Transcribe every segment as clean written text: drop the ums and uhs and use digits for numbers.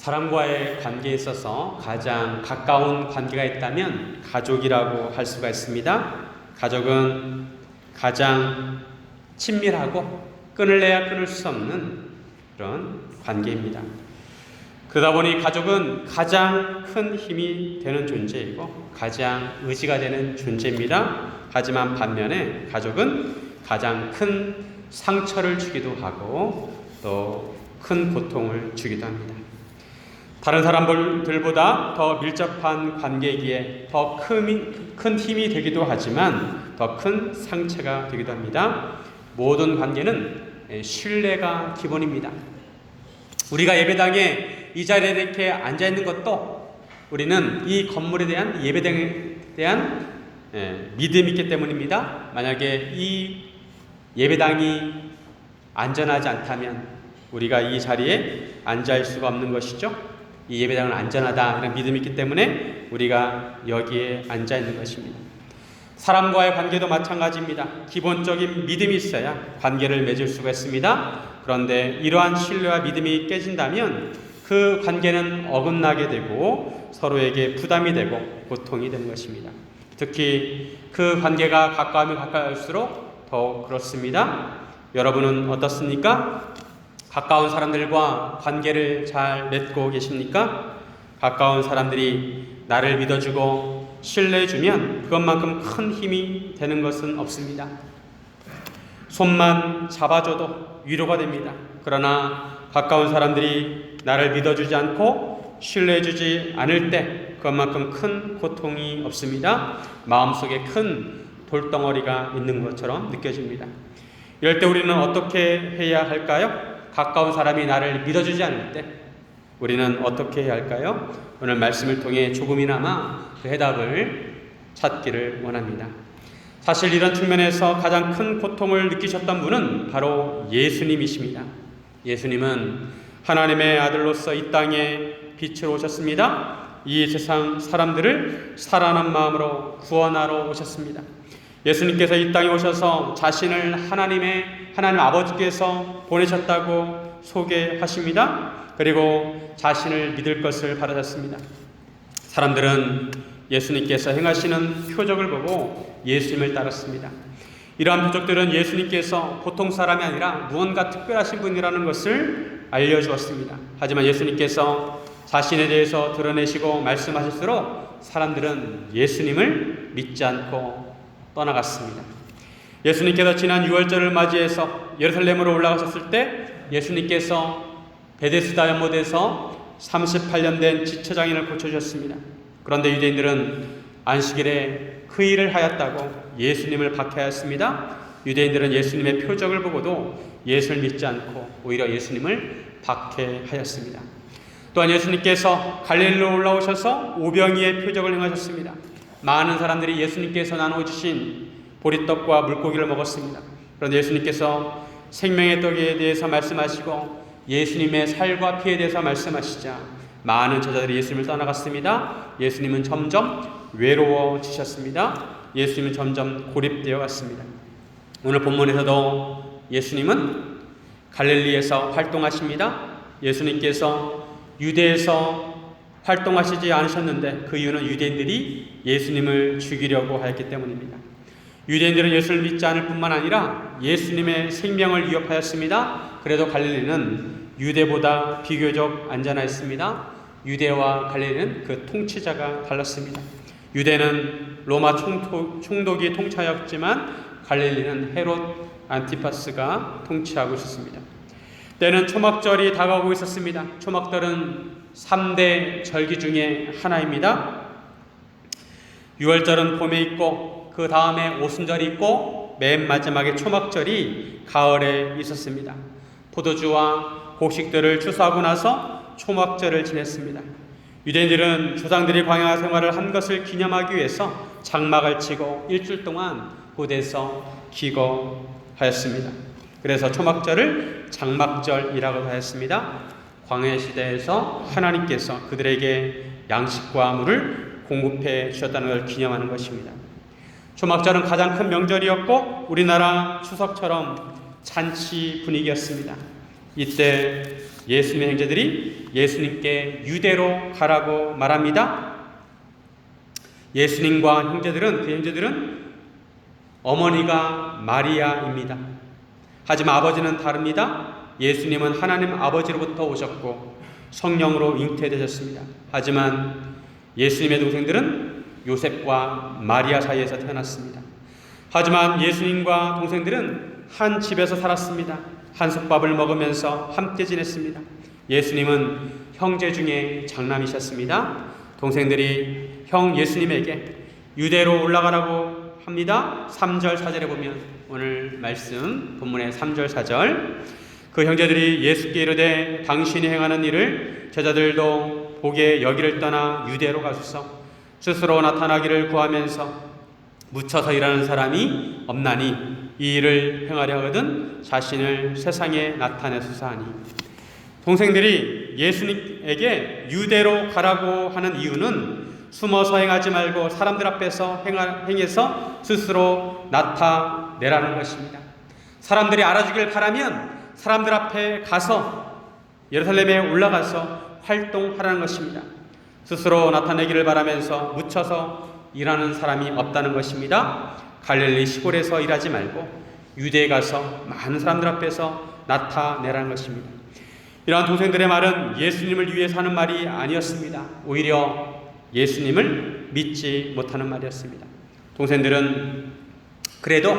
사람과의 관계에 있어서 가장 가까운 관계가 있다면 가족이라고 할 수가 있습니다. 가족은 가장 친밀하고 끊을래야 끊을 수 없는 그런 관계입니다. 그러다 보니 가족은 가장 큰 힘이 되는 존재이고 가장 의지가 되는 존재입니다. 하지만 반면에 가족은 가장 큰 상처를 주기도 하고 또 큰 고통을 주기도 합니다. 다른 사람들보다 더 밀접한 관계이기에 더 큰 힘이 되기도 하지만 더 큰 상처가 되기도 합니다. 모든 관계는 신뢰가 기본입니다. 우리가 예배당에 이 자리에 이렇게 앉아 있는 것도 우리는 이 건물에 대한 예배당에 대한 믿음이 있기 때문입니다. 만약에 이 예배당이 안전하지 않다면 우리가 이 자리에 앉아 있을 수가 없는 것이죠. 이 예배당은 안전하다 이런 믿음이 있기 때문에 우리가 여기에 앉아 있는 것입니다. 사람과의 관계도 마찬가지입니다. 기본적인 믿음이 있어야 관계를 맺을 수가 있습니다. 그런데 이러한 신뢰와 믿음이 깨진다면 그 관계는 어긋나게 되고 서로에게 부담이 되고 고통이 되는 것입니다. 특히 그 관계가 가까우면 가까울수록 더 그렇습니다. 여러분은 어떻습니까? 가까운 사람들과 관계를 잘 맺고 계십니까? 가까운 사람들이 나를 믿어주고 신뢰해주면 그것만큼 큰 힘이 되는 것은 없습니다. 손만 잡아줘도 위로가 됩니다. 그러나 가까운 사람들이 나를 믿어주지 않고 신뢰해주지 않을 때 그것만큼 큰 고통이 없습니다. 마음속에 큰 돌덩어리가 있는 것처럼 느껴집니다. 이럴 때 우리는 어떻게 해야 할까요? 가까운 사람이 나를 믿어주지 않을 때 우리는 어떻게 해야 할까요? 오늘 말씀을 통해 조금이나마 그 해답을 찾기를 원합니다. 사실 이런 측면에서 가장 큰 고통을 느끼셨던 분은 바로 예수님이십니다. 예수님은 하나님의 아들로서 이 땅에 빛으로 오셨습니다. 이 세상 사람들을 살아난 마음으로 구원하러 오셨습니다. 예수님께서 이 땅에 오셔서 자신을 하나님 아버지께서 보내셨다고 소개하십니다. 그리고 자신을 믿을 것을 바라셨습니다. 사람들은 예수님께서 행하시는 표적을 보고 예수님을 따랐습니다. 이러한 표적들은 예수님께서 보통 사람이 아니라 무언가 특별하신 분이라는 것을 알려주었습니다. 하지만 예수님께서 자신에 대해서 드러내시고 말씀하실수록 사람들은 예수님을 믿지 않고 떠나갔습니다. 예수님께서 지난 유월절을 맞이해서 예루살렘으로 올라가셨을 때 예수님께서 베데스다 연못에서 38년 된 지체장애를 고쳐주셨습니다. 그런데 유대인들은 안식일에 회의를 하였다고 예수님을 박해하였습니다. 유대인들은 예수님의 표적을 보고도 예수를 믿지 않고 오히려 예수님을 박해하였습니다. 또한 예수님께서 갈릴리로 올라오셔서 오병이의 표적을 행하셨습니다. 많은 사람들이 예수님께서 나눠주신 보리떡과 물고기를 먹었습니다. 그런데 예수님께서 생명의 떡에 대해서 말씀하시고 예수님의 살과 피에 대해서 말씀하시자 많은 제자들이 예수님을 떠나갔습니다. 예수님은 점점 외로워지셨습니다. 예수님은 점점 고립되어 갔습니다. 오늘 본문에서도 예수님은 갈릴리에서 활동하십니다. 예수님께서 유대에서 활동하시지 않으셨는데 그 이유는 유대인들이 예수님을 죽이려고 하였기 때문입니다. 유대인들은 예수를 믿지 않을 뿐만 아니라 예수님의 생명을 위협하였습니다. 그래도 갈릴리는 유대보다 비교적 안전하였습니다. 유대와 갈릴리는 그 통치자가 달랐습니다. 유대는 로마 총독이 통치하였지만 갈릴리는 헤롯 안티파스가 통치하고 있었습니다. 때는 초막절이 다가오고 있었습니다. 초막절은 3대 절기 중에 하나입니다. 유월절은 봄에 있고 그 다음에 오순절이 있고 맨 마지막에 초막절이 가을에 있었습니다. 포도주와 곡식들을 추수하고 나서 초막절을 지냈습니다. 유대인들은 조상들이 광야 생활을 한 것을 기념하기 위해서 장막을 치고 일주일 동안 곳에서 기거하였습니다. 그래서 초막절을 장막절이라고 하였습니다. 광야 시대에서 하나님께서 그들에게 양식과 물을 공급해 주셨다는 걸 기념하는 것입니다. 초막절은 가장 큰 명절이었고 우리나라 추석처럼 잔치 분위기였습니다. 이때 예수님의 형제들이 예수님께 유대로 가라고 말합니다. 예수님과 형제들은, 그 형제들은 어머니가 마리아입니다. 하지만 아버지는 다릅니다. 예수님은 하나님 아버지로부터 오셨고 성령으로 잉태되셨습니다. 하지만 예수님의 동생들은 요셉과 마리아 사이에서 태어났습니다. 하지만 예수님과 동생들은 한 집에서 살았습니다. 한솥밥을 먹으면서 함께 지냈습니다. 예수님은 형제 중에 장남이셨습니다. 동생들이 형 예수님에게 유대로 올라가라고 합니다. 3절 4절에 보면 오늘 말씀 본문의 3절 4절, 그 형제들이 예수께 이르되 당신이 행하는 일을 제자들도 보게 여기를 떠나 유대로 가소서. 스스로 나타나기를 구하면서 묻혀서 일하는 사람이 없나니 이 일을 행하려 하거든 자신을 세상에 나타내소서 하니. 동생들이 예수님에게 유대로 가라고 하는 이유는 숨어서 행하지 말고 사람들 앞에서 행해서 스스로 나타내라는 것입니다. 사람들이 알아주길 바라면 사람들 앞에 가서 예루살렘에 올라가서 활동하라는 것입니다. 스스로 나타내기를 바라면서 묻혀서 일하는 사람이 없다는 것입니다. 갈릴리 시골에서 일하지 말고 유대에 가서 많은 사람들 앞에서 나타내라는 것입니다. 이러한 동생들의 말은 예수님을 위해서 하는 말이 아니었습니다. 오히려 예수님을 믿지 못하는 말이었습니다. 동생들은 그래도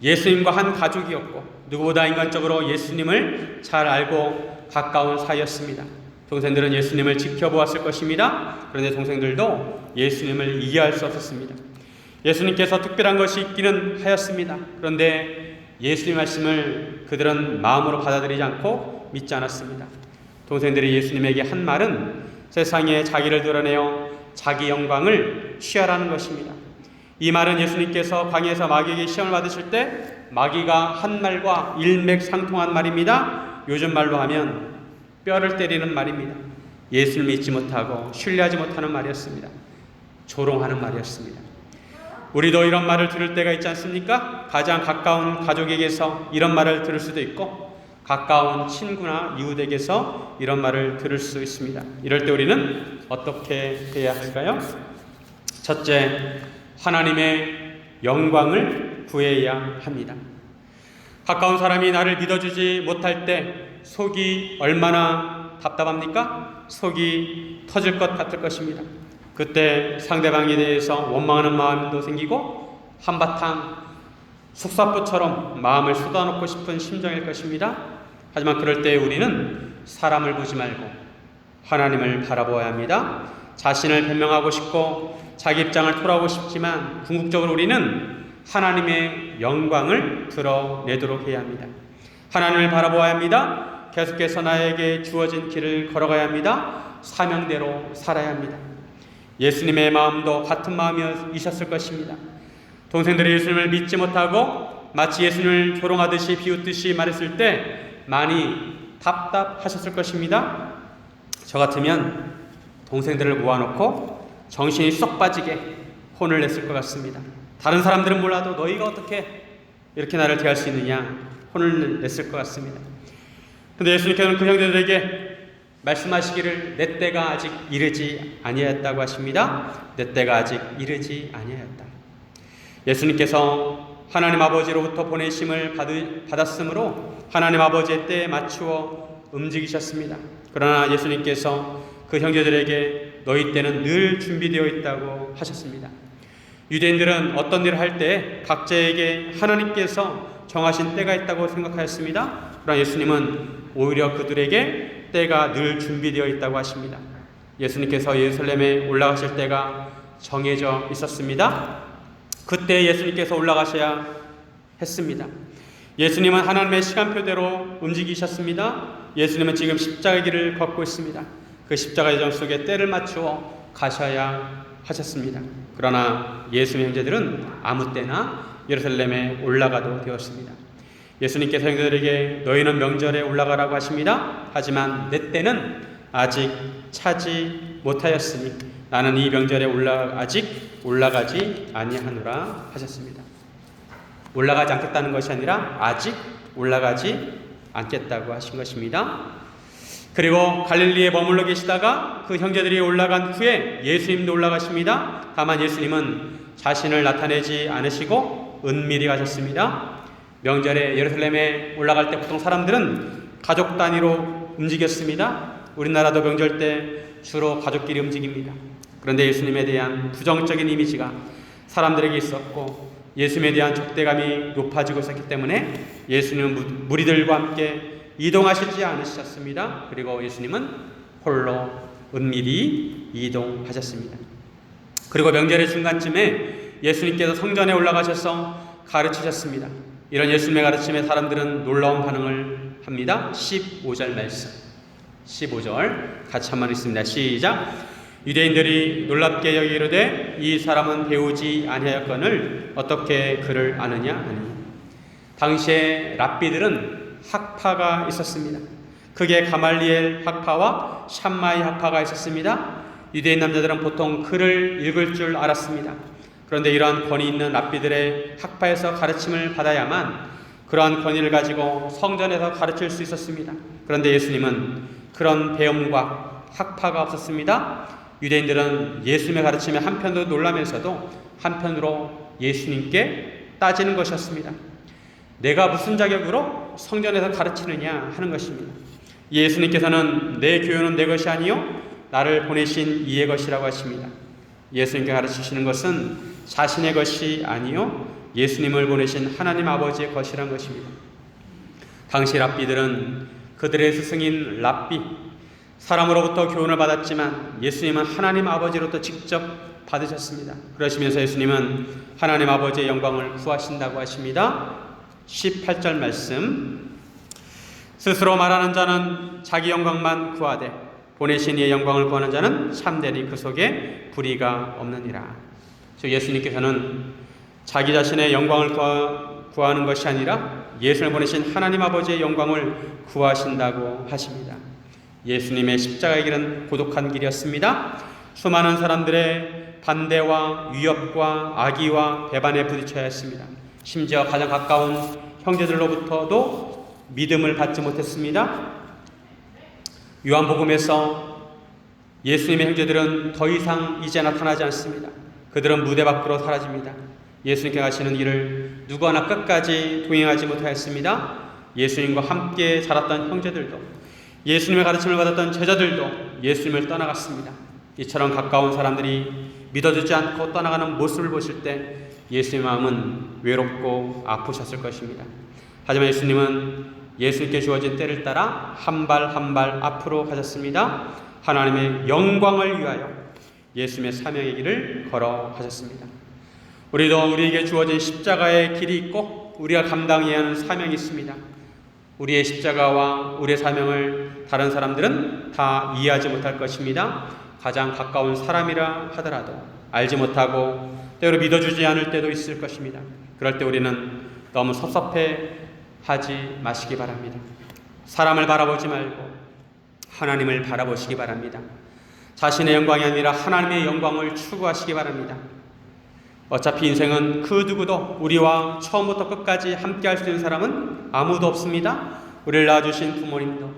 예수님과 한 가족이었고 누구보다 인간적으로 예수님을 잘 알고 가까운 사이였습니다. 동생들은 예수님을 지켜보았을 것입니다. 그런데 동생들도 예수님을 이해할 수 없었습니다. 예수님께서 특별한 것이 있기는 하였습니다. 그런데 예수님의 말씀을 그들은 마음으로 받아들이지 않고 믿지 않았습니다. 동생들이 예수님에게 한 말은 세상에 자기를 드러내어 자기 영광을 취하라는 것입니다. 이 말은 예수님께서 광야에서 마귀에게 시험을 받으실 때 마귀가 한 말과 일맥상통한 말입니다. 요즘 말로 하면 뼈를 때리는 말입니다. 예수를 믿지 못하고 신뢰하지 못하는 말이었습니다. 조롱하는 말이었습니다. 우리도 이런 말을 들을 때가 있지 않습니까? 가장 가까운 가족에게서 이런 말을 들을 수도 있고 가까운 친구나 이웃에게서 이런 말을 들을 수 있습니다. 이럴 때 우리는 어떻게 해야 할까요? 첫째, 하나님의 영광을 구해야 합니다. 가까운 사람이 나를 믿어주지 못할 때 속이 얼마나 답답합니까? 속이 터질 것 같을 것입니다. 그때 상대방에 대해서 원망하는 마음도 생기고 한바탕 속사포처럼 마음을 쏟아놓고 싶은 심정일 것입니다. 하지만 그럴 때 우리는 사람을 보지 말고 하나님을 바라보아야 합니다. 자신을 변명하고 싶고 자기 입장을 토로하고 싶지만 궁극적으로 우리는 하나님의 영광을 드러내도록 해야 합니다. 하나님을 바라보아야 합니다. 계속해서 나에게 주어진 길을 걸어가야 합니다. 사명대로 살아야 합니다. 예수님의 마음도 같은 마음이셨을 것입니다. 동생들이 예수님을 믿지 못하고 마치 예수님을 조롱하듯이 비웃듯이 말했을 때 많이 답답하셨을 것입니다. 저 같으면 동생들을 모아놓고 정신이 쏙 빠지게 혼을 냈을 것 같습니다. 다른 사람들은 몰라도 너희가 어떻게 이렇게 나를 대할 수 있느냐 혼을 냈을 것 같습니다. 그런데 예수님께서는 그 형제들에게 말씀하시기를 내 때가 아직 이르지 아니하였다고 하십니다. 내 때가 아직 이르지 아니하였다. 예수님께서 하나님 아버지로부터 보내심을 받았으므로 하나님 아버지의 때에 맞추어 움직이셨습니다. 그러나 예수님께서 그 형제들에게 너희 때는 늘 준비되어 있다고 하셨습니다. 유대인들은 어떤 일을 할 때 각자에게 하나님께서 정하신 때가 있다고 생각하였습니다. 그러나 예수님은 오히려 그들에게 때가 늘 준비되어 있다고 하십니다. 예수님께서 예루살렘에 올라가실 때가 정해져 있었습니다. 그때 예수님께서 올라가셔야 했습니다. 예수님은 하나님의 시간표대로 움직이셨습니다. 예수님은 지금 십자가의 길을 걷고 있습니다. 그 십자가 여정 속에 때를 맞추어 가셔야 하셨습니다. 그러나 예수님의 형제들은 아무 때나 예루살렘에 올라가도 되었습니다. 예수님께서 형제들에게 너희는 명절에 올라가라고 하십니다. 하지만 내 때는 아직 차지 못하였으니 나는 이 명절에 아직 올라가지 아니하노라 하셨습니다. 올라가지 않겠다는 것이 아니라 아직 올라가지 않겠다고 하신 것입니다. 그리고 갈릴리에 머물러 계시다가 그 형제들이 올라간 후에 예수님도 올라가십니다. 다만 예수님은 자신을 나타내지 않으시고 은밀히 가셨습니다. 명절에 예루살렘에 올라갈 때 보통 사람들은 가족 단위로 움직였습니다. 우리나라도 명절 때 주로 가족끼리 움직입니다. 그런데 예수님에 대한 부정적인 이미지가 사람들에게 있었고 예수님에 대한 적대감이 높아지고 있었기 때문에 예수님은 무리들과 함께 이동하시지 않으셨습니다. 그리고 예수님은 홀로 은밀히 이동하셨습니다. 그리고 명절의 중간쯤에 예수님께서 성전에 올라가셔서 가르치셨습니다. 이런 예수님의 가르침에 사람들은 놀라운 반응을 합니다. 15절 말씀, 15절 같이 한번 읽습니다. 시작. 유대인들이 놀랍게 여기로되 이 사람은 배우지 아니하였거늘 어떻게 그를 아느냐 하니. 당시에 랍비들은 학파가 있었습니다. 그게 가말리엘 학파와 샴마이 학파가 있었습니다. 유대인 남자들은 보통 글을 읽을 줄 알았습니다. 그런데 이러한 권위 있는 랍비들의 학파에서 가르침을 받아야만 그러한 권위를 가지고 성전에서 가르칠 수 있었습니다. 그런데 예수님은 그런 배움과 학파가 없었습니다. 유대인들은 예수님의 가르침에 한편으로 놀라면서도 한편으로 예수님께 따지는 것이었습니다. 내가 무슨 자격으로 성전에서 가르치느냐 하는 것입니다. 예수님께서는 내 교훈은 내 것이 아니요 나를 보내신 이의 것이라고 하십니다. 예수님께 가르치시는 것은 자신의 것이 아니요 예수님을 보내신 하나님 아버지의 것이란 것입니다. 당시 랍비들은 그들의 스승인 랍비, 사람으로부터 교훈을 받았지만 예수님은 하나님 아버지로부터 직접 받으셨습니다. 그러시면서 예수님은 하나님 아버지의 영광을 구하신다고 하십니다. 18절 말씀. 스스로 말하는 자는 자기 영광만 구하되 보내신 이의 영광을 구하는 자는 참되니 그 속에 불의가 없느니라. 즉 예수님께서는 자기 자신의 영광을 구하는 것이 아니라 예수를 보내신 하나님 아버지의 영광을 구하신다고 하십니다. 예수님의 십자가의 길은 고독한 길이었습니다. 수많은 사람들의 반대와 위협과 악의와 배반에 부딪혀야 했습니다. 심지어 가장 가까운 형제들로부터도 믿음을 받지 못했습니다. 요한복음에서 예수님의 형제들은 더 이상 이제 나타나지 않습니다. 그들은 무대 밖으로 사라집니다. 예수님께 가시는 일을 누구 하나 끝까지 동행하지 못하였습니다. 예수님과 함께 자랐던 형제들도 예수님의 가르침을 받았던 제자들도 예수님을 떠나갔습니다. 이처럼 가까운 사람들이 믿어주지 않고 떠나가는 모습을 보실 때 예수님의 마음은 외롭고 아프셨을 것입니다. 하지만 예수님은 예수님께 주어진 때를 따라 한 발 한 발 앞으로 가셨습니다. 하나님의 영광을 위하여 예수님의 사명의 길을 걸어가셨습니다. 우리도 우리에게 주어진 십자가의 길이 있고 우리가 감당해야 하는 사명이 있습니다. 우리의 십자가와 우리의 사명을 다른 사람들은 다 이해하지 못할 것입니다. 가장 가까운 사람이라 하더라도 알지 못하고 때로 믿어주지 않을 때도 있을 것입니다. 그럴 때 우리는 너무 섭섭해하지 마시기 바랍니다. 사람을 바라보지 말고 하나님을 바라보시기 바랍니다. 자신의 영광이 아니라 하나님의 영광을 추구하시기 바랍니다. 어차피 인생은 그 누구도 우리와 처음부터 끝까지 함께 할 수 있는 사람은 아무도 없습니다. 우리를 낳아주신 부모님도,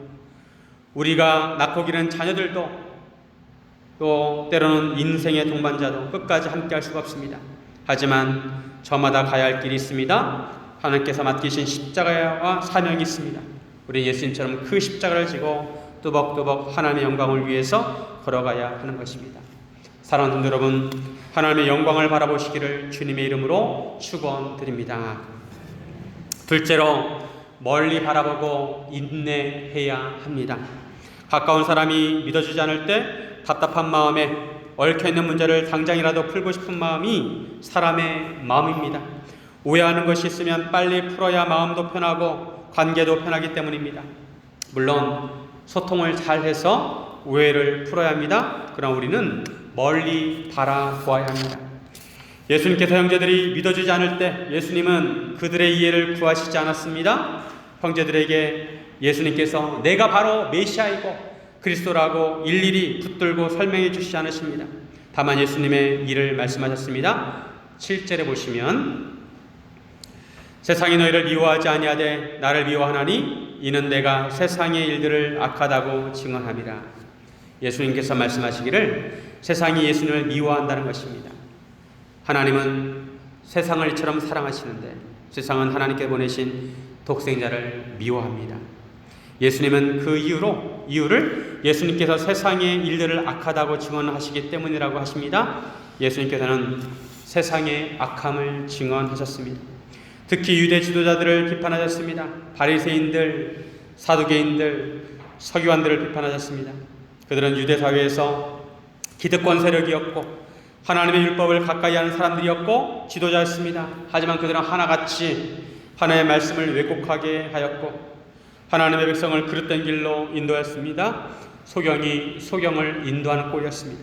우리가 낳고 기른 자녀들도, 또 때로는 인생의 동반자도 끝까지 함께 할 수가 없습니다. 하지만 저마다 가야 할 길이 있습니다. 하나님께서 맡기신 십자가와 사명이 있습니다. 우리 예수님처럼 그 십자가를 지고 뚜벅뚜벅 하나님의 영광을 위해서 걸어가야 하는 것입니다. 사랑하는 성도 여러분, 하나님의 영광을 바라보시기를 주님의 이름으로 축원드립니다. 둘째로 멀리 바라보고 인내해야 합니다. 가까운 사람이 믿어주지 않을 때 답답한 마음에 얽혀있는 문제를 당장이라도 풀고 싶은 마음이 사람의 마음입니다. 오해하는 것이 있으면 빨리 풀어야 마음도 편하고 관계도 편하기 때문입니다. 물론 소통을 잘해서 오해를 풀어야 합니다. 그러나 우리는 멀리 바라보아야 합니다. 예수님께서 형제들이 믿어주지 않을 때 예수님은 그들의 이해를 구하시지 않았습니다. 형제들에게 예수님께서 내가 바로 메시아이고 그리스도라고 일일이 붙들고 설명해 주시지 않으십니다. 다만 예수님의 일을 말씀하셨습니다. 7절에 보시면 세상이 너희를 미워하지 아니하되 나를 미워하나니 이는 내가 세상의 일들을 악하다고 증언함이라. 예수님께서 말씀하시기를 세상이 예수님을 미워한다는 것입니다. 하나님은 세상을 이처럼 사랑하시는데 세상은 하나님께 보내신 독생자를 미워합니다. 예수님은 그 이유를 예수님께서 세상의 일들을 악하다고 증언하시기 때문이라고 하십니다. 예수님께서는 세상의 악함을 증언하셨습니다. 특히 유대 지도자들을 비판하셨습니다. 바리새인들, 사두개인들, 서기관들을 비판하셨습니다. 그들은 유대 사회에서 기득권 세력이었고 하나님의 율법을 가까이 하는 사람들이었고 지도자였습니다. 하지만 그들은 하나같이 하나님의 말씀을 왜곡하게 하였고 하나님의 백성을 그릇된 길로 인도했습니다. 소경이 소경을 인도하는 꼴이었습니다.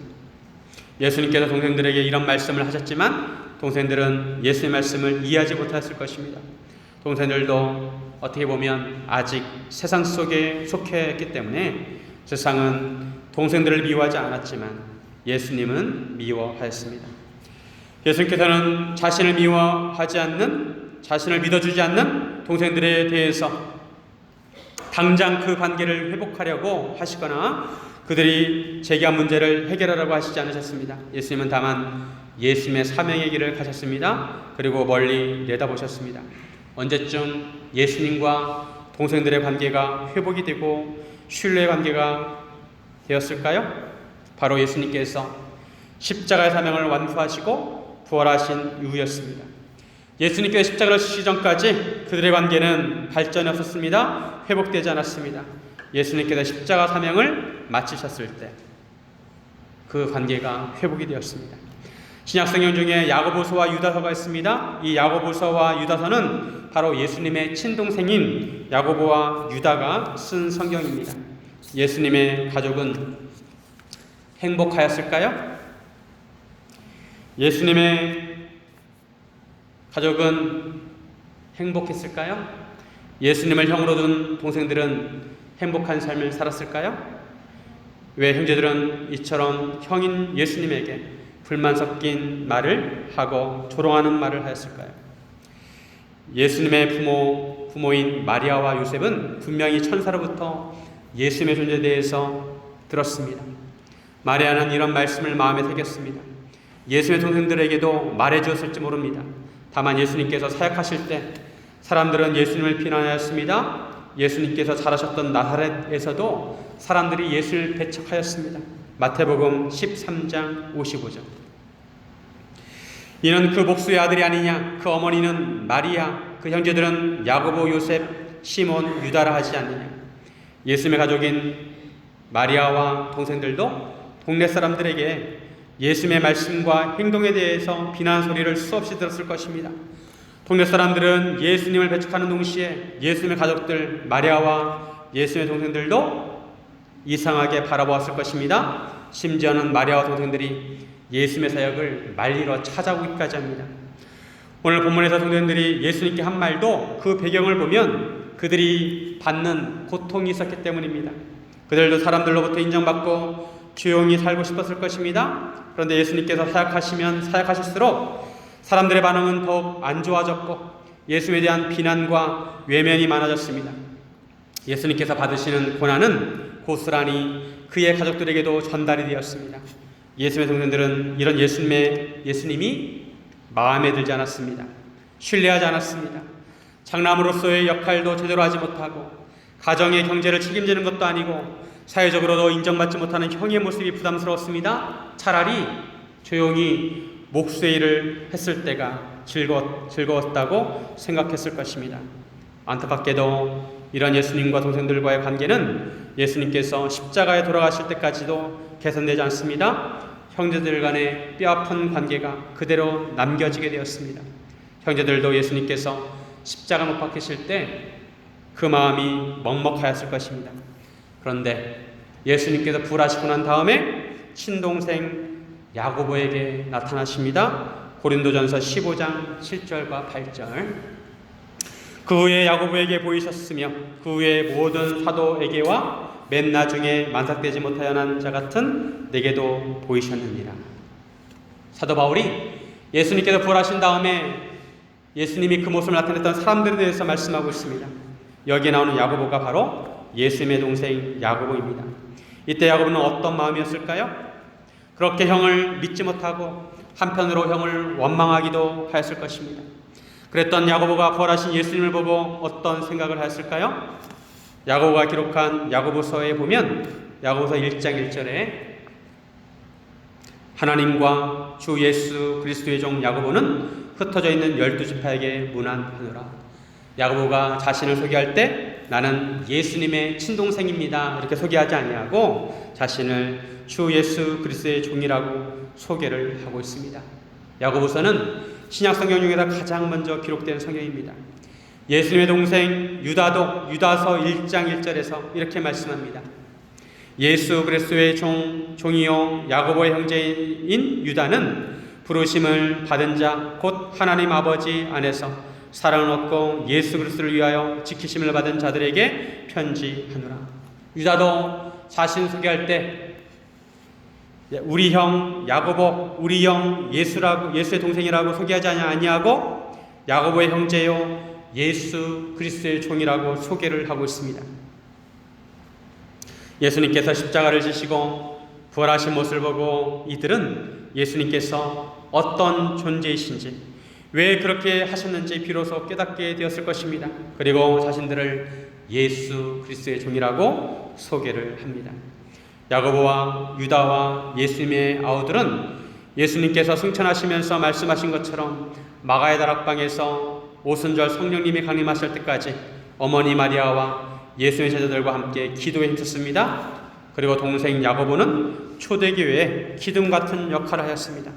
예수님께서 동생들에게 이런 말씀을 하셨지만 동생들은 예수의 말씀을 이해하지 못했을 것입니다. 동생들도 어떻게 보면 아직 세상 속에 속해 있기 때문에 세상은 동생들을 미워하지 않았지만 예수님은 미워하였습니다. 예수님께서는 자신을 미워하지 않는, 자신을 믿어주지 않는 동생들에 대해서 당장 그 관계를 회복하려고 하시거나 그들이 제기한 문제를 해결하라고 하시지 않으셨습니다. 예수님은 다만 예수님의 사명의 길을 가셨습니다. 그리고 멀리 내다보셨습니다. 언제쯤 예수님과 동생들의 관계가 회복이 되고 신뢰의 관계가 되었을까요? 바로 예수님께서 십자가의 사명을 완수하시고 부활하신 이후였습니다. 예수님께서 십자가를 지시기 전까지 그들의 관계는 발전이 없었습니다. 회복되지 않았습니다. 예수님께서 십자가 사명을 마치셨을 때 그 관계가 회복이 되었습니다. 신약성경 중에 야고보서와 유다서가 있습니다. 이 야고보서와 유다서는 바로 예수님의 친동생인 야고보와 유다가 쓴 성경입니다. 예수님의 가족은 행복하였을까요? 예수님의 가족은 행복했을까요? 예수님을 형으로 둔 동생들은 행복한 삶을 살았을까요? 왜 형제들은 이처럼 형인 예수님에게 불만 섞인 말을 하고 조롱하는 말을 하였을까요? 예수님의 부모인 마리아와 요셉은 분명히 천사로부터 예수님의 존재에 대해서 들었습니다. 마리아는 이런 말씀을 마음에 새겼습니다. 예수님의 동생들에게도 말해주었을지 모릅니다. 다만 예수님께서 사역하실 때 사람들은 예수님을 비난하였습니다. 예수님께서 자라셨던 나사렛에서도 사람들이 예수를 배척하였습니다. 마태복음 13장 55절. 이는 그 목수의 아들이 아니냐? 그 어머니는 마리아, 그 형제들은 야고보, 요셉, 시몬, 유다라 하지 않느냐? 예수님의 가족인 마리아와 동생들도 동네 사람들에게 예수님의 말씀과 행동에 대해서 비난 소리를 수없이 들었을 것입니다. 동네 사람들은 예수님을 배척하는 동시에 예수님의 가족들 마리아와 예수님의 동생들도 이상하게 바라보았을 것입니다. 심지어는 마리아와 동생들이 예수님의 사역을 말리러 찾아오기까지 합니다. 오늘 본문에서 동생들이 예수님께 한 말도 그 배경을 보면 그들이 받는 고통이 있었기 때문입니다. 그들도 사람들로부터 인정받고 조용히 살고 싶었을 것입니다. 그런데 예수님께서 사역하시면 사역하실수록 사람들의 반응은 더욱 안 좋아졌고 예수님에 대한 비난과 외면이 많아졌습니다. 예수님께서 받으시는 고난은 고스란히 그의 가족들에게도 전달이 되었습니다. 예수님의 동생들은 이런 예수님이 마음에 들지 않았습니다. 신뢰하지 않았습니다. 장남으로서의 역할도 제대로 하지 못하고 가정의 경제를 책임지는 것도 아니고 사회적으로도 인정받지 못하는 형의 모습이 부담스러웠습니다. 차라리 조용히 목수의 일을 했을 때가 즐거웠다고 생각했을 것입니다. 안타깝게도 이런 예수님과 동생들과의 관계는 예수님께서 십자가에 돌아가실 때까지도 개선되지 않습니다. 형제들 간의 뼈아픈 관계가 그대로 남겨지게 되었습니다. 형제들도 예수님께서 십자가 못 박히실 때 그 마음이 먹먹하였을 것입니다. 그런데 예수님께서 부활하시고 난 다음에 친동생 야고보에게 나타나십니다. 고린도전서 15장 7절과 8절. 그 후에 야고보에게 보이셨으며 그 후에 모든 사도에게와 맨 나중에 만삭되지 못하여 난 자 같은 내게도 보이셨느니라. 사도 바울이 예수님께서 부활하신 다음에 예수님이 그 모습을 나타냈던 사람들에 대해서 말씀하고 있습니다. 여기에 나오는 야고보가 바로 예수님의 동생 야고보입니다. 이때 야고보는 어떤 마음이었을까요? 그렇게 형을 믿지 못하고 한편으로 형을 원망하기도 하였을 것입니다. 그랬던 야고보가 부활하신 예수님을 보고 어떤 생각을 하였을까요? 야고보가 기록한 야고보서에 보면 야고보서 1장 1절에 하나님과 주 예수 그리스도의 종 야고보는 흩어져 있는 12지파에게 문안하노라. 야고보가 자신을 소개할 때 나는 예수님의 친동생입니다 이렇게 소개하지 아니하고 자신을 주 예수 그리스도의 종이라고 소개를 하고 있습니다. 야고보서는 신약 성경 중에서 가장 먼저 기록된 성경입니다. 예수님의 동생 유다도 유다서 1장 1절에서 이렇게 말씀합니다. 예수 그리스도의 종이요 야고보의 형제인 유다는 부르심을 받은 자 곧 하나님 아버지 안에서 사랑을 얻고 예수 그리스도를 위하여 지키심을 받은 자들에게 편지하노라. 유다도 자신 소개할 때 우리 형 야고보, 우리 형 예수의 동생이라고 소개하지 아니하고 야고보의 형제요 예수 그리스도의 종이라고 소개를 하고 있습니다. 예수님께서 십자가를 지시고 부활하신 모습을 보고 이들은 예수님께서 어떤 존재이신지 왜 그렇게 하셨는지 비로소 깨닫게 되었을 것입니다. 그리고 자신들을 예수 그리스도의 종이라고 소개를 합니다. 야고보와 유다와 예수님의 아우들은 예수님께서 승천하시면서 말씀하신 것처럼 마가의 다락방에서 오순절 성령님이 강림하실 때까지 어머니 마리아와 예수님의 제자들과 함께 기도에 힘썼습니다. 그리고 동생 야고보는 초대교회의 기둥 같은 역할을 하였습니다.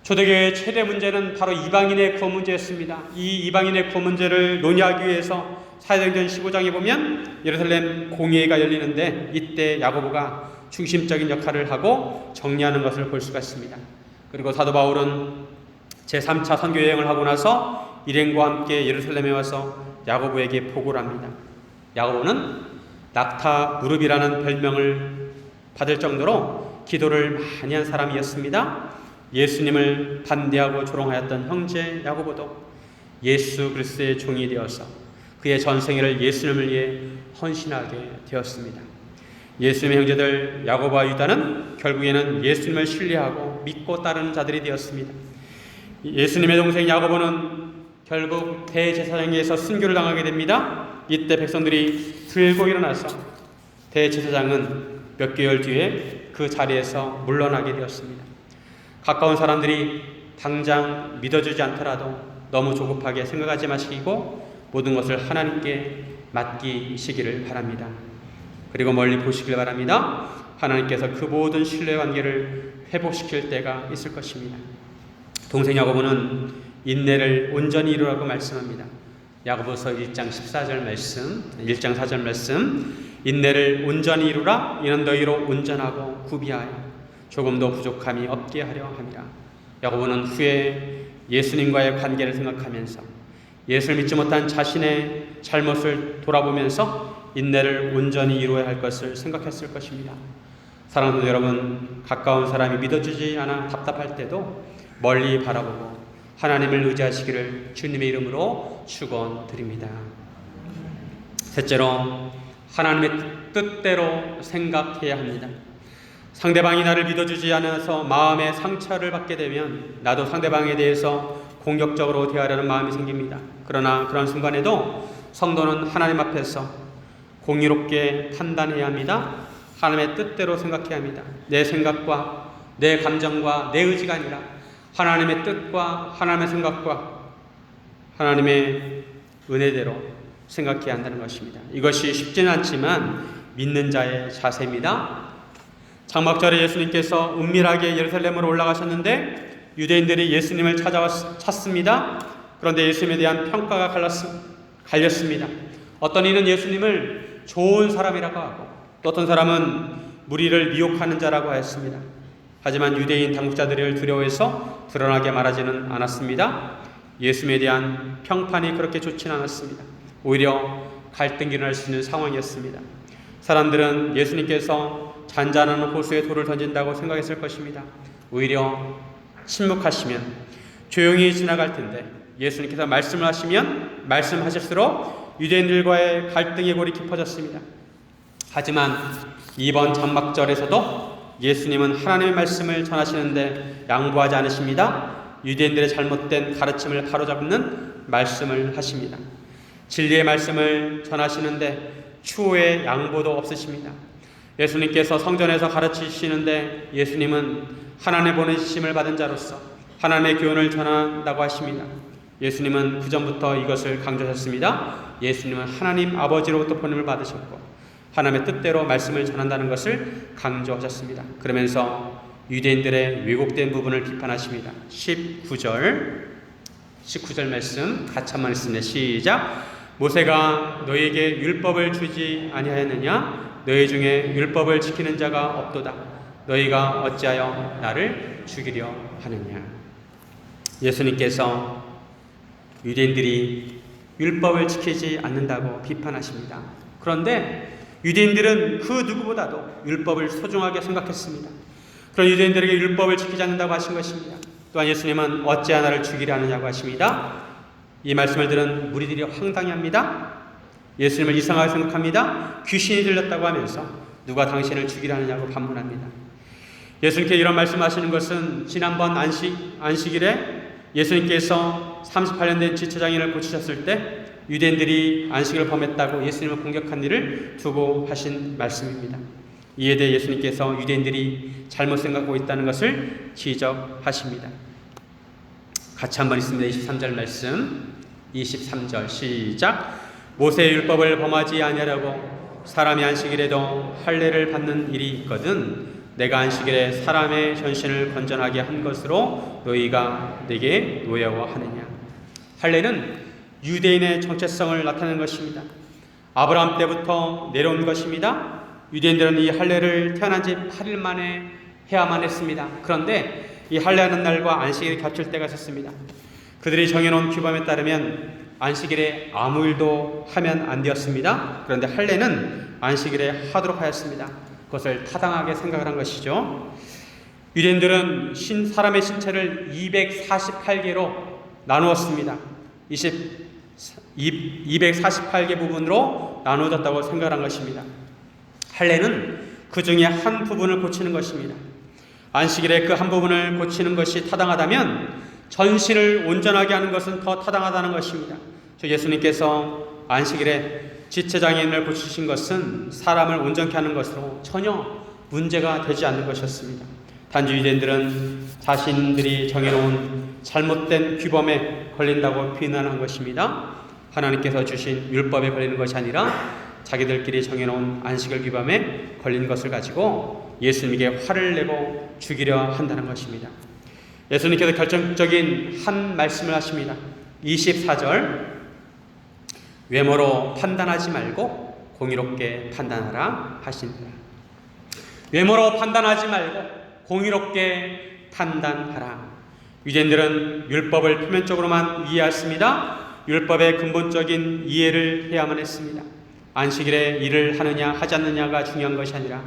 초대교회의 최대 문제는 바로 이방인의 구원 문제였습니다. 이 이방인의 구원 문제를 논의하기 위해서 사도행전 15장에 보면 예루살렘 공회가 열리는데 이때 야고보가 중심적인 역할을 하고 정리하는 것을 볼 수가 있습니다. 그리고 사도 바울은 제3차 선교 여행을 하고 나서 일행과 함께 예루살렘에 와서 야고보에게 보고를 합니다. 야고보는 낙타 무릎이라는 별명을 받을 정도로 기도를 많이 한 사람이었습니다. 예수님을 반대하고 조롱하였던 형제 야고보도 예수 그리스도의 종이 되어서 그의 전생애를 예수님을 위해 헌신하게 되었습니다. 예수님의 형제들 야고보와 유다는 결국에는 예수님을 신뢰하고 믿고 따르는 자들이 되었습니다. 예수님의 동생 야고보는 결국 대제사장에서 순교를 당하게 됩니다. 이때 백성들이 들고 일어나서 대제사장은 몇 개월 뒤에 그 자리에서 물러나게 되었습니다. 가까운 사람들이 당장 믿어주지 않더라도 너무 조급하게 생각하지 마시고 모든 것을 하나님께 맡기시기를 바랍니다. 그리고 멀리 보시길 바랍니다. 하나님께서 그 모든 신뢰 관계를 회복시킬 때가 있을 것입니다. 동생 야고보는 인내를 온전히 이루라고 말씀합니다. 야고보서 1장 14절 말씀, 1장 4절 말씀, 인내를 온전히 이루라. 이는 너희로 온전하고 구비하여 조금도 부족함이 없게 하려 함이라. 야고보는 후에 예수님과의 관계를 생각하면서 예수를 믿지 못한 자신의 잘못을 돌아보면서 인내를 온전히 이루어야 할 것을 생각했을 것입니다. 사랑하는 여러분, 가까운 사람이 믿어주지 않아 답답할 때도 멀리 바라보고 하나님을 의지하시기를 주님의 이름으로 축원드립니다. 셋째로, 하나님의 뜻대로 생각해야 합니다. 상대방이 나를 믿어주지 않아서 마음의 상처를 받게 되면 나도 상대방에 대해서 공격적으로 대하려는 마음이 생깁니다. 그러나 그런 순간에도 성도는 하나님 앞에서 공의롭게 판단해야 합니다. 하나님의 뜻대로 생각해야 합니다. 내 생각과 내 감정과 내 의지가 아니라 하나님의 뜻과 하나님의 생각과 하나님의 은혜대로 생각해야 한다는 것입니다. 이것이 쉽지는 않지만 믿는 자의 자세입니다. 장막절에 예수님께서 은밀하게 예루살렘으로 올라가셨는데 유대인들이 예수님을 찾습니다. 그런데 예수님에 대한 평가가 갈렸습니다. 어떤 이는 예수님을 좋은 사람이라고 하고 또 어떤 사람은 무리를 미혹하는 자라고 하였습니다. 하지만 유대인 당국자들을 두려워해서 드러나게 말하지는 않았습니다. 예수님에 대한 평판이 그렇게 좋지는 않았습니다. 오히려 갈등이 일어날 수 있는 상황이었습니다. 사람들은 예수님께서 잔잔한 호수에 돌을 던진다고 생각했을 것입니다. 오히려 침묵하시면 조용히 지나갈 텐데 예수님께서 말씀을 하시면 말씀하실수록 유대인들과의 갈등의 골이 깊어졌습니다. 하지만 이번 장막절에서도 예수님은 하나님의 말씀을 전하시는데 양보하지 않으십니다. 유대인들의 잘못된 가르침을 바로잡는 말씀을 하십니다. 진리의 말씀을 전하시는데 추후에 양보도 없으십니다. 예수님께서 성전에서 가르치시는데 예수님은 하나님의 보내심을 받은 자로서 하나님의 교훈을 전한다고 하십니다. 예수님은 그전부터 이것을 강조하셨습니다. 예수님은 하나님 아버지로부터 보냄을 받으셨고 하나님의 뜻대로 말씀을 전한다는 것을 강조하셨습니다. 그러면서 유대인들의 왜곡된 부분을 비판하십니다. 19절 말씀 같이 한번 읽습니다. 시작. 모세가 너희에게 율법을 주지 아니하였느냐? 너희 중에 율법을 지키는 자가 없도다. 너희가 어찌하여 나를 죽이려 하느냐? 예수님께서 유대인들이 율법을 지키지 않는다고 비판하십니다. 그런데 유대인들은 그 누구보다도 율법을 소중하게 생각했습니다. 그런 유대인들에게 율법을 지키지 않는다고 하신 것입니다. 또한 예수님은 어찌하여 나를 죽이려 하느냐고 하십니다. 이 말씀을 들은 무리들이 황당해합니다. 예수님을 이상하게 생각합니다. 귀신이 들렸다고 하면서 누가 당신을 죽이려 하느냐고 반문합니다. 예수님께 이런 말씀하시는 것은 지난번 안식일에 예수님께서 38년 된 지체장애인을 고치셨을 때 유대인들이 안식을 범했다고 예수님을 공격한 일을 두고 하신 말씀입니다. 이에 대해 예수님께서 유대인들이 잘못 생각하고 있다는 것을 지적하십니다. 같이 한번 읽습니다. 23절 말씀 23절 시작. 모세의 율법을 범하지 아니하려고 사람이 안식일에도 할례를 받는 일이 있거든 내가 안식일에 사람의 전신을 건전하게 한 것으로 너희가 내게 노여워하느냐. 할례는 유대인의 정체성을 나타내는 것입니다. 아브라함 때부터 내려온 것입니다. 유대인들은 이 할례를 태어난 지 8일 만에 해야만 했습니다. 그런데 이 할례하는 날과 안식일이 겹칠 때가 있었습니다. 그들이 정해놓은 규범에 따르면 안식일에 아무 일도 하면 안 되었습니다. 그런데 할례는 안식일에 하도록 하였습니다. 그것을 타당하게 생각을 한 것이죠. 유대인들은 사람의 신체를 248개로 나누었습니다. 248개 부분으로 나누어졌다고 생각한 것입니다. 할례는 그 중에 한 부분을 고치는 것입니다. 안식일에 그 한 부분을 고치는 것이 타당하다면 전신을 온전하게 하는 것은 더 타당하다는 것입니다. 예수님께서 안식일에 지체장애인을 고치신 것은 사람을 온전케 하는 것으로 전혀 문제가 되지 않는 것이었습니다. 단지 유대인들은 자신들이 정해놓은 잘못된 규범에 걸린다고 비난한 것입니다. 하나님께서 주신 율법에 걸리는 것이 아니라 자기들끼리 정해놓은 안식일 규범에 걸린 것을 가지고 예수님에게 화를 내고 죽이려 한다는 것입니다. 예수님께서 결정적인 한 말씀을 하십니다. 24절 외모로 판단하지 말고 공의롭게 판단하라 하시니라. 외모로 판단하지 말고 공의롭게 판단하라. 유대인들은 율법을 표면적으로만 이해했습니다. 율법의 근본적인 이해를 해야만 했습니다. 안식일에 일을 하느냐 하지 않느냐가 중요한 것이 아니라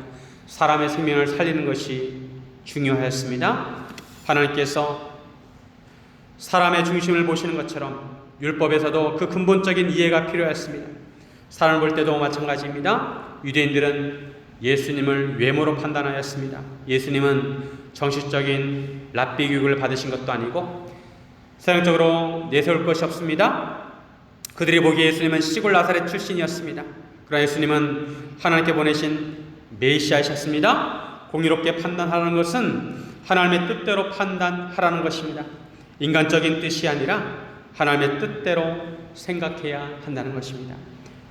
사람의 생명을 살리는 것이 중요하였습니다. 하나님께서 사람의 중심을 보시는 것처럼 율법에서도 그 근본적인 이해가 필요했습니다. 사람을 볼 때도 마찬가지입니다. 유대인들은 예수님을 외모로 판단하였습니다. 예수님은 정식적인 랍비 교육을 받으신 것도 아니고 세상적으로 내세울 것이 없습니다. 그들이 보기에 예수님은 시골 나사렛 출신이었습니다. 그러나 예수님은 하나님께 보내신 메시아이셨습니다. 공의롭게 판단하라는 것은 하나님의 뜻대로 판단하라는 것입니다. 인간적인 뜻이 아니라 하나님의 뜻대로 생각해야 한다는 것입니다.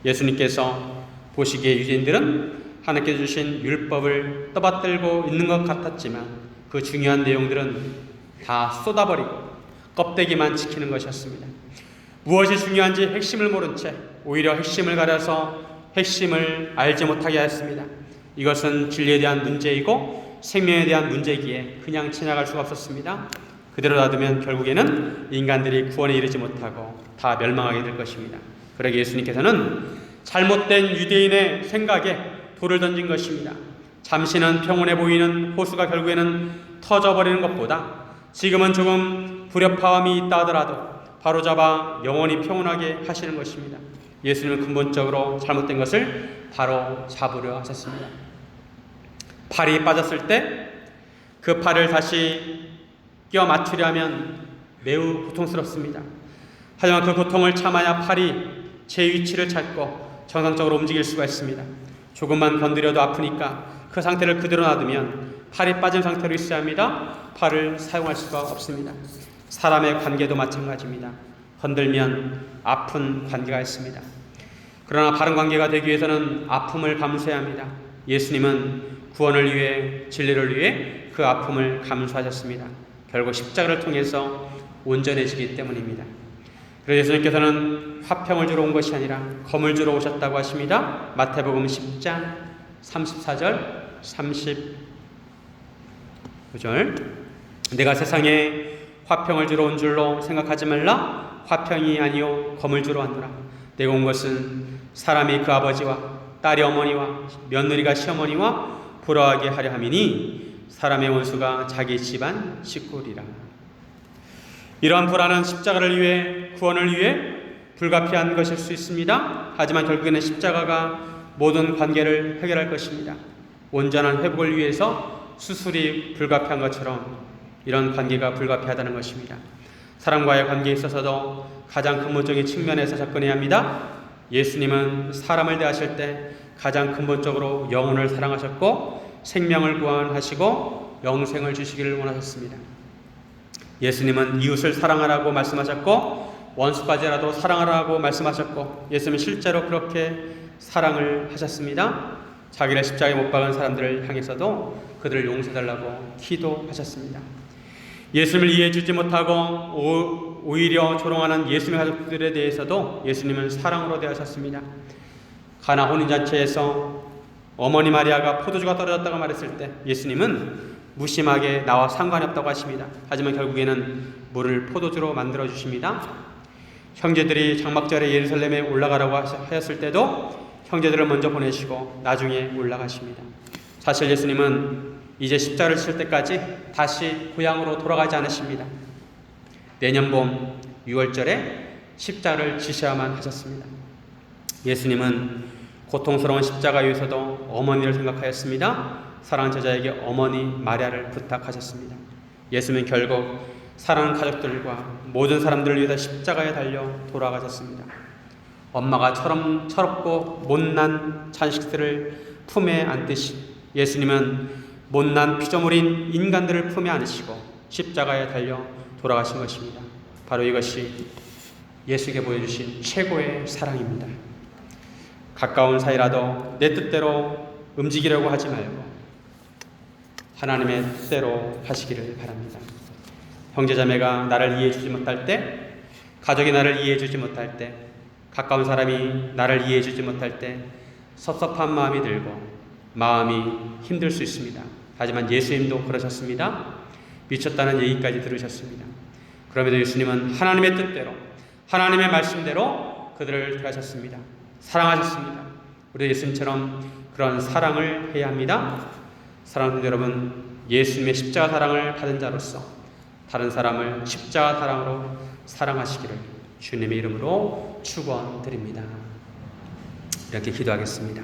예수님께서 보시기에 유대인들은 하나님께 주신 율법을 떠받들고 있는 것 같았지만 그 중요한 내용들은 다 쏟아버리고 껍데기만 지키는 것이었습니다. 무엇이 중요한지 핵심을 모른 채 오히려 핵심을 가려서 핵심을 알지 못하게 하였습니다. 이것은 진리에 대한 문제이고 생명에 대한 문제이기에 그냥 지나갈 수가 없었습니다. 그대로 놔두면 결국에는 인간들이 구원에 이르지 못하고 다 멸망하게 될 것입니다. 그러기에 예수님께서는 잘못된 유대인의 생각에 돌을 던진 것입니다. 잠시는 평온해 보이는 호수가 결국에는 터져버리는 것보다 지금은 조금 불협화음이 있다 하더라도 바로잡아 영원히 평온하게 하시는 것입니다. 예수님은 근본적으로 잘못된 것을 바로 잡으려 하셨습니다. 팔이 빠졌을 때 그 팔을 다시 끼워 맞추려 하면 매우 고통스럽습니다. 하지만 그 고통을 참아야 팔이 제 위치를 찾고 정상적으로 움직일 수가 있습니다. 조금만 건드려도 아프니까 그 상태를 그대로 놔두면 팔이 빠진 상태로 있어야 합니다. 팔을 사용할 수가 없습니다. 사람의 관계도 마찬가지입니다. 건들면 아픈 관계가 있습니다. 그러나 바른 관계가 되기 위해서는 아픔을 감수해야 합니다. 예수님은 구원을 위해, 진리를 위해 그 아픔을 감수하셨습니다. 결국 십자가를 통해서 온전해지기 때문입니다. 그래서 예수님께서는 화평을 주러 온 것이 아니라 검을 주러 오셨다고 하십니다. 마태복음 10장 34절 35절. 내가 세상에 화평을 주러 온 줄로 생각하지 말라. 화평이 아니요 검을 주러 왔노라. 내가 온 것은 사람이 그 아버지와 딸이 어머니와 며느리가 시어머니와 부러워하게 하려 함이니 사람의 원수가 자기 집안 식구리라. 이러한 불안은 십자가를 위해, 구원을 위해 불가피한 것일 수 있습니다. 하지만 결국에는 십자가가 모든 관계를 해결할 것입니다. 온전한 회복을 위해서 수술이 불가피한 것처럼 이런 관계가 불가피하다는 것입니다. 사람과의 관계에 있어서도 가장 근본적인 측면에서 접근해야 합니다. 예수님은 사람을 대하실 때 가장 근본적으로 영혼을 사랑하셨고 생명을 구원하시고 영생을 주시기를 원하셨습니다. 예수님은 이웃을 사랑하라고 말씀하셨고 원수까지라도 사랑하라고 말씀하셨고 예수님은 실제로 그렇게 사랑을 하셨습니다. 자기를 십자가에 못 박은 사람들을 향해서도 그들을 용서해달라고 기도하셨습니다. 예수님을 이해해 주지 못하고 오히려 조롱하는 예수님의 가족들에 대해서도 예수님은 사랑으로 대하셨습니다. 가나 혼인잔치에서 어머니 마리아가 포도주가 떨어졌다고 말했을 때 예수님은 무심하게 나와 상관이 없다고 하십니다. 하지만 결국에는 물을 포도주로 만들어 주십니다. 형제들이 장막절에 예루살렘에 올라가라고 하였을 때도 형제들을 먼저 보내시고 나중에 올라가십니다. 사실 예수님은 이제 십자가를 칠 때까지 다시 고향으로 돌아가지 않으십니다. 내년 봄 6월절에 십자가를 지셔야만 하셨습니다. 예수님은 고통스러운 십자가 위에서도 어머니를 생각하였습니다. 사랑하는 제자에게 어머니 마리아를 부탁하셨습니다. 예수님은 결국 사랑하는 가족들과 모든 사람들을 위해서 십자가에 달려 돌아가셨습니다. 엄마가 철없고 못난 자식들을 품에 안듯이 예수님은 못난 피조물인 인간들을 품에 안으시고 십자가에 달려 돌아가신 것입니다. 바로 이것이 예수에게 보여주신 최고의 사랑입니다. 가까운 사이라도 내 뜻대로 움직이려고 하지 말고 하나님의 뜻대로 하시기를 바랍니다. 형제자매가 나를 이해해 주지 못할 때, 가족이 나를 이해해 주지 못할 때, 가까운 사람이 나를 이해해 주지 못할 때 섭섭한 마음이 들고 마음이 힘들 수 있습니다. 하지만 예수님도 그러셨습니다. 미쳤다는 얘기까지 들으셨습니다. 그럼에도 예수님은 하나님의 뜻대로, 하나님의 말씀대로 그들을 대하셨습니다. 사랑하셨습니다. 우리 예수님처럼 그런 사랑을 해야 합니다. 사랑하는 여러분, 예수님의 십자가 사랑을 받은 자로서 다른 사람을 십자가 사랑으로 사랑하시기를 주님의 이름으로 축원드립니다. 이렇게 기도하겠습니다.